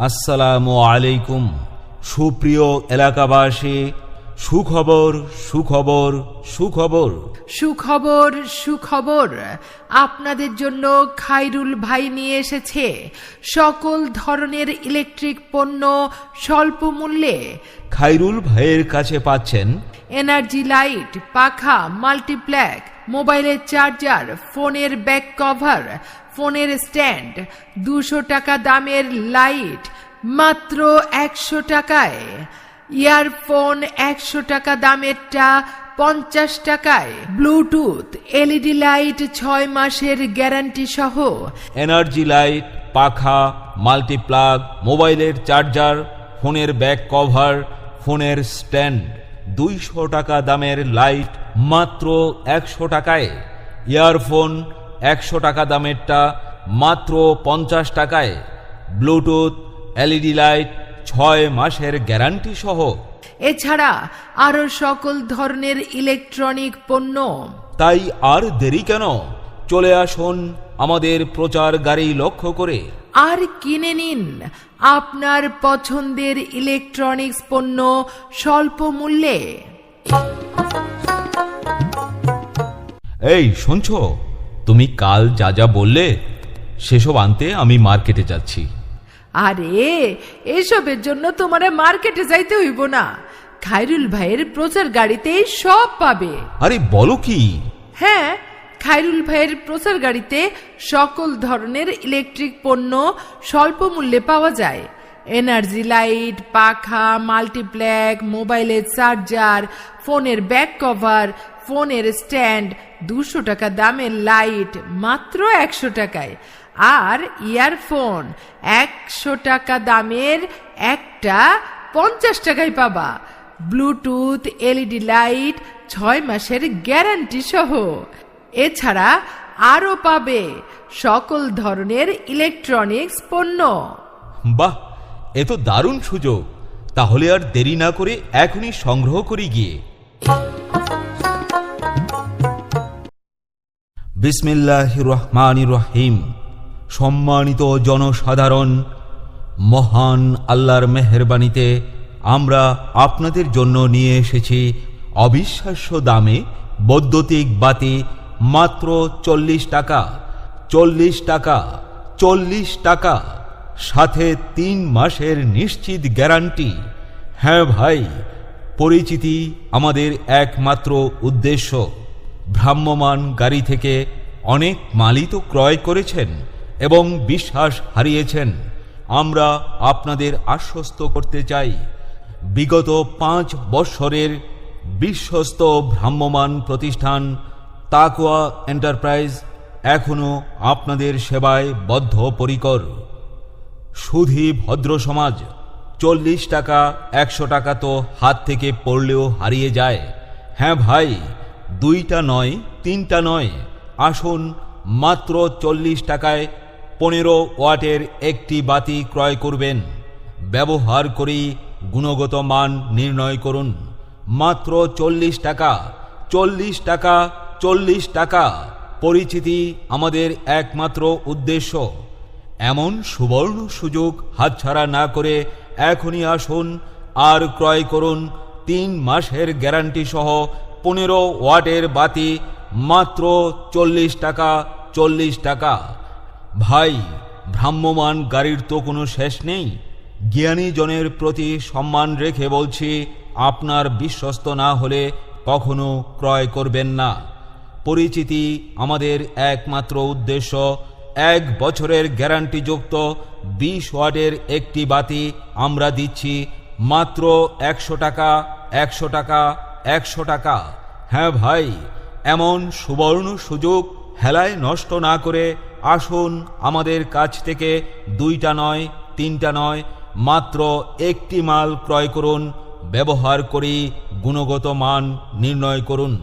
আসসালামু আলাইকুম। সুপ্রিয় এলাকাবাসী, সুখবর সুখবর সুখবর সুখবর সুখবর আপনাদের জন্য খায়রুল ভাই নিয়ে এসেছে সকল ধরনের ইলেকট্রিক পণ্য স্বল্প মূল্যে। খায়রুল ভাইয়ের কাছে পাচ্ছেন এনার্জি লাইট, পাখা, মাল্টিপ্ল্যাক, মোবাইলের চার্জার, ফোনের ব্যাক কভার, ফোনের স্ট্যান্ড, 200 টাকা দামের লাইট মাত্র 100 টাকায়, ইয়ারফোন 100 টাকা দামেরটা 50 টাকায়, ব্লুটুথ এলইডি লাইট 6 মাসের গ্যারান্টি সহ, এনার্জি লাইট, পাখা, মাল্টিপ্লাগ, মোবাইলের চার্জার, ফোনের ব্যাক কভার, ফোনের স্ট্যান্ড 200 টাকা দামের লাইট মাত্র 100 টাকায়, ইয়ারফোন 100 টাকা দামেরটা মাত্র 50 টাকায়, ব্লুটুথ এলইডি লাইট 6 মাসের গ্যারান্টি সহ। এছাড়া আরো সকল ধরনের ইলেকট্রনিক পণ্য। তাই আর দেরি কেন, চলে আসুন আমাদের প্রচার গাড়ি লক্ষ্য করে আর কিনে নিন আপনার পছন্দের ইলেকট্রনিক্স পণ্য স্বল্প মূল্যে। এই শুনছো, তুমি কাল যা যা বললে সেসব আনতে আমি মার্কেটে যাচ্ছি। আরে এসবের জন্য তোমার মার্কেটে যাইতে হইব না, খায়রুল ভাইয়ের প্রচার গাড়িতে সব পাবে। আরে বলো কি? হ্যাঁ, খায়রুল ভাইয়ের প্রচার গাড়িতে সকল ধরনের ইলেকট্রিক পণ্য স্বল্প মূল্যে পাওয়া যায়। এনার্জি লাইট, পাখা, মাল্টিপ্ল্যাক, মোবাইলের চার্জার, ফোনের ব্যাক কভার, ফোনের স্ট্যান্ড 200 টাকা দামের লাইট মাত্র 100 টাকায়, আর ইয়ারফোন 100 টাকা দামের একটা 50 টাকায় পাবা, ব্লুটুথ এলইডি লাইট 6 মাসের গ্যারান্টি সহ। এছাড়া আরো পাবে সকল ধরনের ইলেকট্রনিক্স পণ্য। বাহ, এ তো দারুণ সুযোগ। তাহলে আর দেরি না করে এখনই সংগ্রহ করি গিয়ে। বিসমিল্লাহির রহমানির রহিম। সম্মানিত জনসাধারণ, মহান আল্লাহর মেহেরবানিতে আমরা আপনাদের জন্য নিয়ে এসেছি অবিশ্বাস্য দামে বৈদ্যুতিক বাতি মাত্র 40 টাকা, 40 টাকা, 40 টাকা, সাথে 3 মাসের নিশ্চিত গ্যারান্টি। হ্যাঁ ভাই, পরিচিতি আমাদের একমাত্র উদ্দেশ্য। ভ্রাম্যমাণ গাড়ি থেকে অনেক মালই তো ক্রয় করেছেন এবং বিশ্বাস হারিয়েছেন। আমরা আপনাদের আশ্বস্ত করতে চাই, বিগত 5 বৎসরের বিশ্বস্ত ভ্রাম্যমাণ প্রতিষ্ঠান তাকওয়া এন্টারপ্রাইজ এখনো আপনাদের সেবায় বদ্ধপরিকর। সুধী ভদ্র সমাজ, 40 টাকা 100 টাকা তো হাত থেকে পড়লেও হারিয়ে যায়। হ্যাঁ ভাই, 2টা নয় 3টা নয়, আসুন মাত্র 40 টাকায় 15 ওয়াটের একটি বাতি ক্রয় করবেন। ব্যবহার করেই গুণগত মান নির্ণয় করুন। মাত্র 40 টাকা, 40 টাকা, 40 টাকা। পরিচিতি আমাদের একমাত্র উদ্দেশ্য। এমন সুবর্ণ সুযোগ হাতছাড়া না করে এখনই আসুন আর ক্রয় করুন 3 মাসের গ্যারান্টি সহ 15 ওয়াটের বাতি মাত্র 40 টাকা, 40 টাকা। ভাই, ভ্রাম্যমাণ গাড়ির তো কোনো শেষ নেই। জ্ঞানী জনের প্রতি সম্মান রেখে বলছি, আপনার বিশ্বস্ত না হলে কখনো ক্রয় করবেন না। পরিচিতি আমাদের একমাত্র উদ্দেশ্য। 1 বছরের গ্যারান্টিযুক্ত 20 ওয়াটের একটি বাতি আমরা দিচ্ছি মাত্র 100 টাকা, 100 টাকা, 100 টাকা। হ্যাঁ ভাই, এমন সুবর্ণ সুযোগ হেলায় নষ্ট না করে আসুন আমাদের কাছ থেকে 2টা নয় 3টা নয়, মাত্র একটি মাল ক্রয় করুন। ব্যবহার করি গুণগত মান নির্ণয় করুন।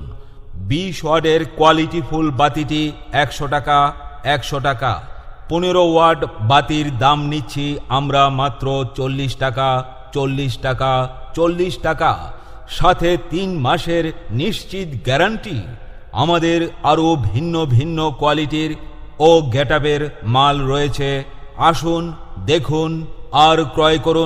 20 ওয়াটের কোয়ালিটিফুল বাতিটি 100 টাকা, 100 টাকা। 15 ওয়াট বাতির দাম নিচ্ছি আমরা মাত্র 40 টাকা, 40 টাকা, 40 টাকা, সাথে 3 মাসের নিশ্চিত গ্যারান্টি। আমাদের আরও ভিন্ন ভিন্ন কোয়ালিটির ও গেটআপের মাল রয়েছে। আসুন, দেখুন আর ক্রয় করুন।